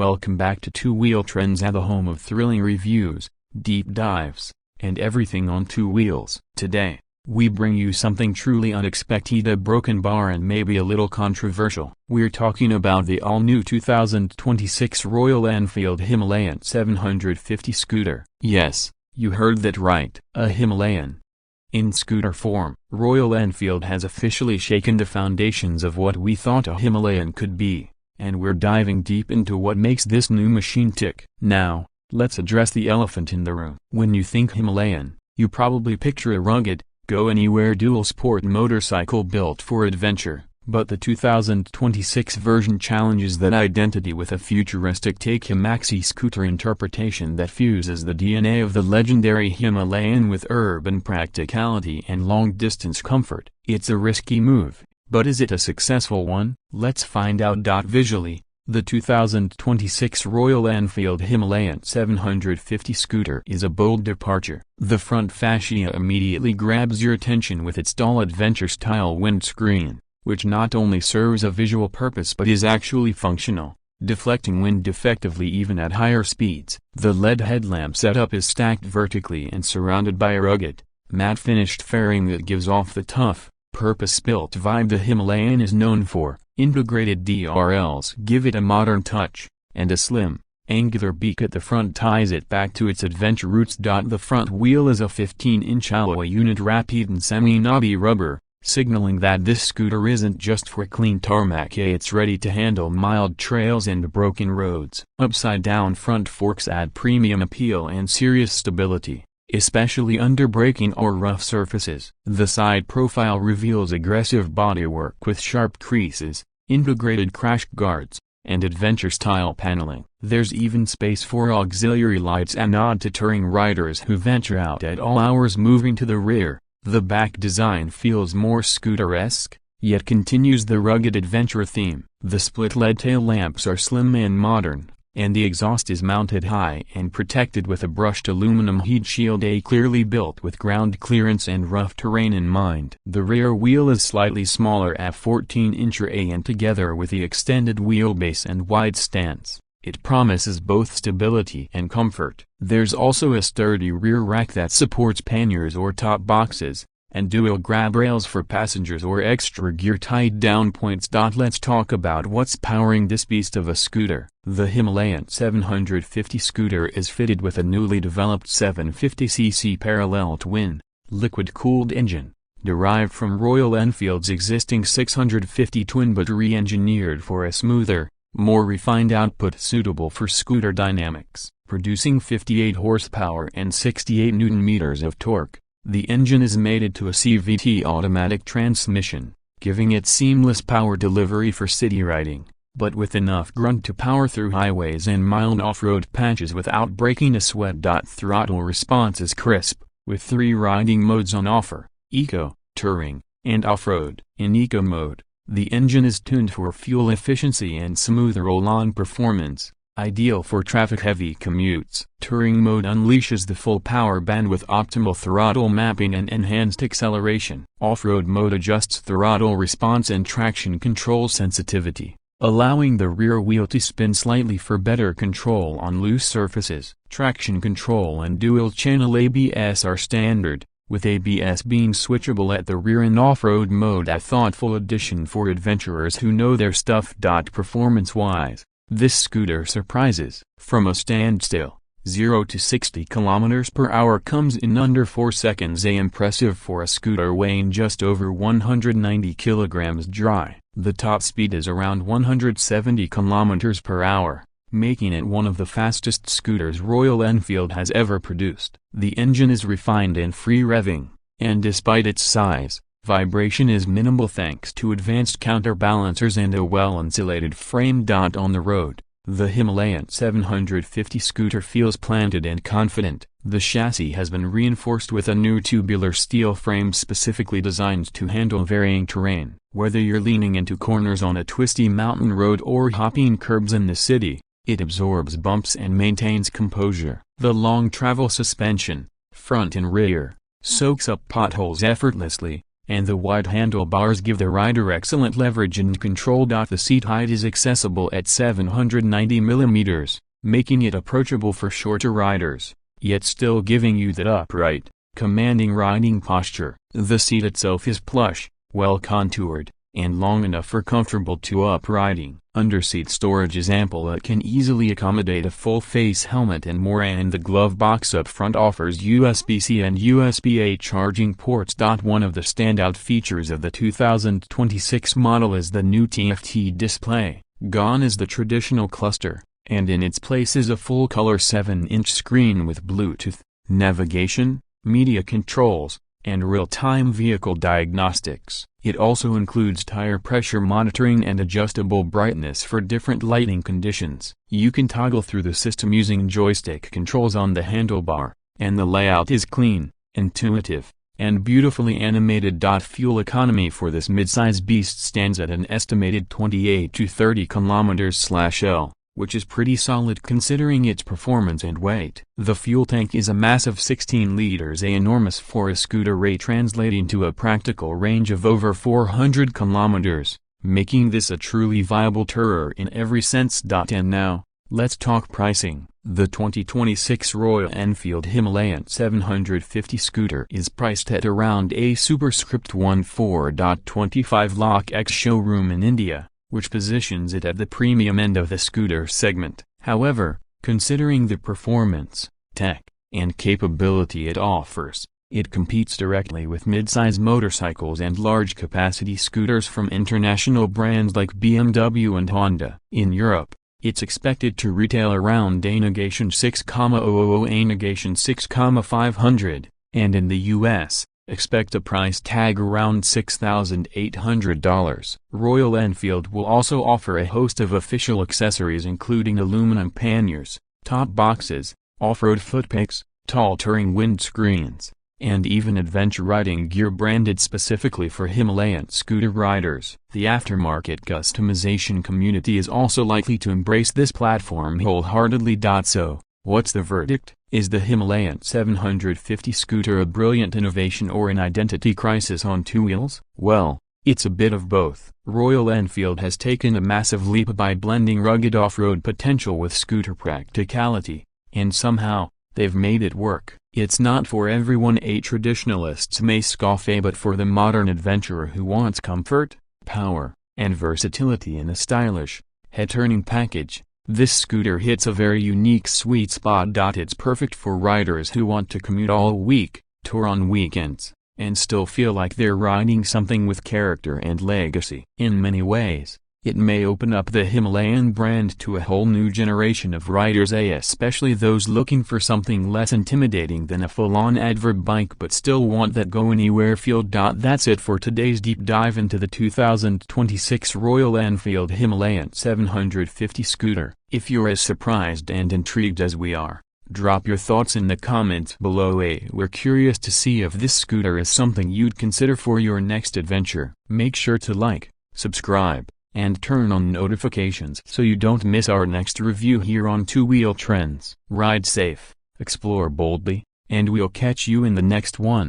Welcome back to Two Wheel Trends, at the home of thrilling reviews, deep dives, and everything on two wheels. Today, we bring you something truly unexpected, a broken bar, and maybe a little controversial. We're talking about the all-new 2026 Royal Enfield Himalayan 750 scooter. Yes, you heard that right, a Himalayan. In scooter form, Royal Enfield has officially shaken the foundations of what we thought a Himalayan could be, and we're diving deep into what makes this new machine tick. Now, let's address the elephant in the room. When you think Himalayan, you probably picture a rugged, go-anywhere dual-sport motorcycle built for adventure, but the 2026 version challenges that identity with a futuristic take, a maxi scooter interpretation that fuses the DNA of the legendary Himalayan with urban practicality and long-distance comfort. It's a risky move, but is it a successful one? Let's find out. Visually, the 2026 Royal Enfield Himalayan 750 scooter is a bold departure. The front fascia immediately grabs your attention with its dull adventure-style windscreen, which not only serves a visual purpose but is actually functional, deflecting wind effectively even at higher speeds. The LED headlamp setup is stacked vertically and surrounded by a rugged, matte-finished fairing that gives off the tough, purpose-built vibe the Himalayan is known for. Integrated DRLs give it a modern touch, and a slim, angular beak at the front ties it back to its adventure roots. The front wheel is a 15-inch alloy unit wrapped in semi-knobby rubber, signaling that this scooter isn't just for clean tarmac, it's ready to handle mild trails and broken roads. Upside-down front forks add premium appeal and serious stability, especially under braking or rough surfaces. The side profile reveals aggressive bodywork with sharp creases, integrated crash guards, and adventure-style paneling. There's even space for auxiliary lights, a nod to touring riders who venture out at all hours. Moving to the rear, the back design feels more scooter-esque, yet continues the rugged adventure theme. The split LED tail lamps are slim and modern, and the exhaust is mounted high and protected with a brushed aluminum heat shield, clearly built with ground clearance and rough terrain in mind. The rear wheel is slightly smaller at 14-inch, and together with the extended wheelbase and wide stance, it promises both stability and comfort. There's also a sturdy rear rack that supports panniers or top boxes, and dual grab rails for passengers or extra gear tied down points. Let's talk about what's powering this beast of a scooter. The Himalayan 750 scooter is fitted with a newly developed 750cc parallel twin, liquid-cooled engine, derived from Royal Enfield's existing 650 twin, but re-engineered for a smoother, more refined output suitable for scooter dynamics. Producing 58 horsepower and 68 Nm of torque, the engine is mated to a CVT automatic transmission, giving it seamless power delivery for city riding, but with enough grunt to power through highways and mild off-road patches without breaking a sweat. Throttle response is crisp, with 3 riding modes on offer: Eco, Touring, and Off-road. In Eco mode, the engine is tuned for fuel efficiency and smoother roll-on performance, ideal for traffic-heavy commutes. Touring mode unleashes the full power band with optimal throttle mapping and enhanced acceleration. Off-road mode adjusts throttle response and traction control sensitivity, allowing the rear wheel to spin slightly for better control on loose surfaces. Traction control and dual-channel ABS are standard, with ABS being switchable at the rear. In off-road mode, a thoughtful addition for adventurers who know their stuff. Performance-wise, this scooter surprises. From a standstill, 0 to 60 km/h comes in under 4 seconds, impressive for a scooter weighing just over 190 kg dry. The top speed is around 170 km/h, making it one of the fastest scooters Royal Enfield has ever produced. The engine is refined and free revving, and despite its size, vibration is minimal thanks to advanced counterbalancers and a well-insulated frame. On the road, the Himalayan 750 scooter feels planted and confident. The chassis has been reinforced with a new tubular steel frame specifically designed to handle varying terrain. Whether you're leaning into corners on a twisty mountain road or hopping curbs in the city, it absorbs bumps and maintains composure. The long travel suspension, front and rear, soaks up potholes effortlessly, and the wide handlebars give the rider excellent leverage and control. The seat height is accessible at 790 mm, making it approachable for shorter riders, yet still giving you that upright, commanding riding posture. The seat itself is plush, well contoured, and long enough for comfortable two-up riding. Underseat storage is ample. It can easily accommodate a full-face helmet and more, and the glove box up front offers USB-C and USB-A charging ports. One of the standout features of the 2026 model is the new TFT display. Gone is the traditional cluster, and in its place is a full-color 7-inch screen with Bluetooth, navigation, media controls, and real-time vehicle diagnostics. It also includes tire pressure monitoring and adjustable brightness for different lighting conditions. You can toggle through the system using joystick controls on the handlebar, and the layout is clean, intuitive, and beautifully animated. Fuel economy for this midsize beast stands at an estimated 28 to 30 km/L, which is pretty solid considering its performance and weight. The fuel tank is a massive 16 liters, enormous for a scooter, translating to a practical range of over 400 kilometers, making this a truly viable tourer in every sense. And now, let's talk pricing. The 2026 Royal Enfield Himalayan 750 scooter is priced at around a superscript 14.25 lakh ex showroom in India, which positions it at the premium end of the scooter segment. However, considering the performance, tech, and capability it offers, it competes directly with mid-size motorcycles and large-capacity scooters from international brands like BMW and Honda. In Europe, it's expected to retail around a negation 6,000, a negation 6,500, and in the US, expect a price tag around $6,800. Royal Enfield will also offer a host of official accessories including aluminum panniers, top boxes, off-road footpicks, tall touring windscreens, and even adventure riding gear branded specifically for Himalayan scooter riders. The aftermarket customization community is also likely to embrace this platform wholeheartedly. So, what's the verdict? Is the Himalayan 750 scooter a brilliant innovation or an identity crisis on two wheels? Well, it's a bit of both. Royal Enfield has taken a massive leap by blending rugged off-road potential with scooter practicality, and somehow, they've made it work. It's not for everyone, traditionalists may scoff, but for the modern adventurer who wants comfort, power, and versatility in a stylish, head-turning package, this scooter hits a very unique sweet spot. It's perfect for riders who want to commute all week, tour on weekends, and still feel like they're riding something with character and legacy. In many ways, it may open up the Himalayan brand to a whole new generation of riders, especially those looking for something less intimidating than a full-on adverb bike but still want that go-anywhere feel. That's it for today's deep dive into the 2026 Royal Enfield Himalayan 750 scooter. If you're as surprised and intrigued as we are, drop your thoughts in the comments below. We're curious to see if this scooter is something you'd consider for your next adventure. Make sure to like, subscribe, and turn on notifications so you don't miss our next review here on Two Wheel Trends. Ride safe, explore boldly, and we'll catch you in the next one.